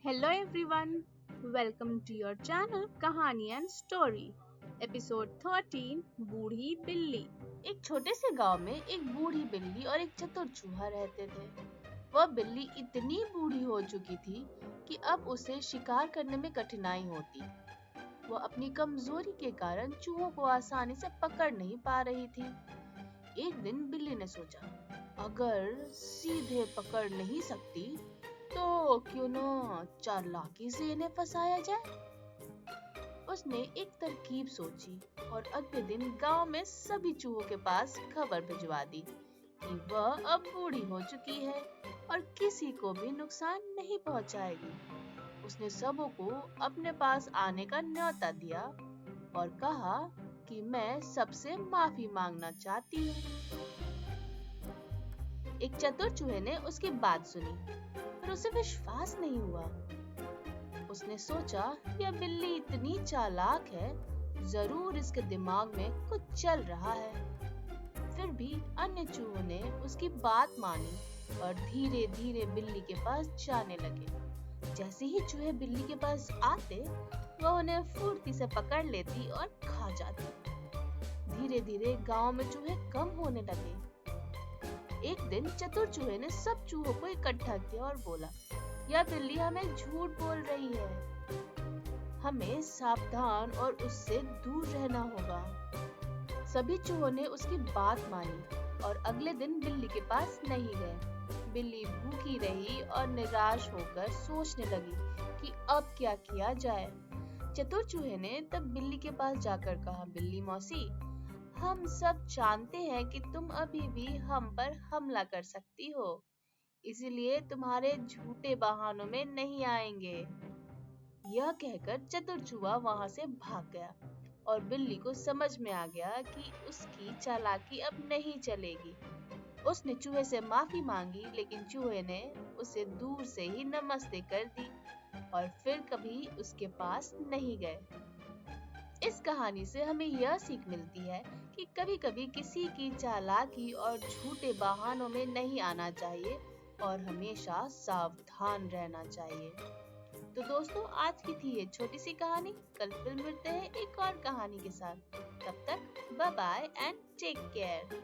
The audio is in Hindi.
Hello everyone, welcome to your channel कहानी एंड स्टोरी एपिसोड 13 बूढ़ी बिल्ली। एक छोटे से गांव में एक बूढ़ी बिल्ली और एक चतुर चूहा रहते थे। वह बिल्ली इतनी बूढ़ी हो चुकी थी कि अब उसे शिकार करने में कठिनाई होती। वह अपनी कमजोरी के कारण चूहों को आसानी से पकड़ नहीं पा रही थी। एक दिन बिल्ली ने सोचा, अगर सीधे पकड़ नहीं सकती तो क्यों न चालाकी से इन्हें फंसाया जाए। उसने एक तरकीब सोची और अगले दिन गांव में सभी चूहों के पास खबर भिजवा दी कि वह अब बूढ़ी हो चुकी है और किसी को भी नुकसान नहीं पहुंचाएगी। उसने सबों को अपने पास आने का न्योता दिया और कहा कि मैं सबसे माफी मांगना चाहती हूँ। एक चतुर चूहे ने उसकी बात सुनी, पर उसे विश्वास नहीं हुआ। उसने सोचा, यह बिल्ली इतनी चालाक है, जरूर इसके दिमाग में कुछ चल रहा है। फिर भी अन्य चूहों ने उसकी बात मानी और धीरे धीरे बिल्ली के पास जाने लगे। जैसे ही चूहे बिल्ली के पास आते, वह उन्हें फुर्ती से पकड़ लेती और खा जाती। धीरे धीरे गांव में चूहे कम होने लगे। एक दिन चतुर चूहे ने सब चूहों को इकट्ठा किया और बोला, यह बिल्ली हमें झूठ बोल रही है, हमें सावधान और उससे दूर रहना होगा। सभी चूहों ने उसकी बात मानी और अगले दिन बिल्ली के पास नहीं गए। बिल्ली भूखी रही और निराश होकर सोचने लगी कि अब क्या किया जाए। चतुर चूहे ने तब बिल्ली के पास जाकर कहा, बिल्ली मौसी, हम सब जानते हैं कि तुम अभी भी हम पर हमला कर सकती हो, इसीलिए तुम्हारे झूठे बहानों में नहीं आएंगे। यह कहकर चतुर चूहा वहां से भाग गया और बिल्ली को समझ में आ गया कि उसकी चालाकी अब नहीं चलेगी। उसने चूहे से माफी मांगी, लेकिन चूहे ने उसे दूर से ही नमस्ते कर दी और फिर कभी उसके पास नहीं गए। इस कहानी से हमें यह सीख मिलती है कि कभी-कभी किसी की चालाकी और झूठे बहानों में नहीं आना चाहिए और हमेशा सावधान रहना चाहिए। तो दोस्तों, आज की थी ये छोटी सी कहानी। कल फिर मिलते हैं एक और कहानी के साथ। तब तक bye bye and take care.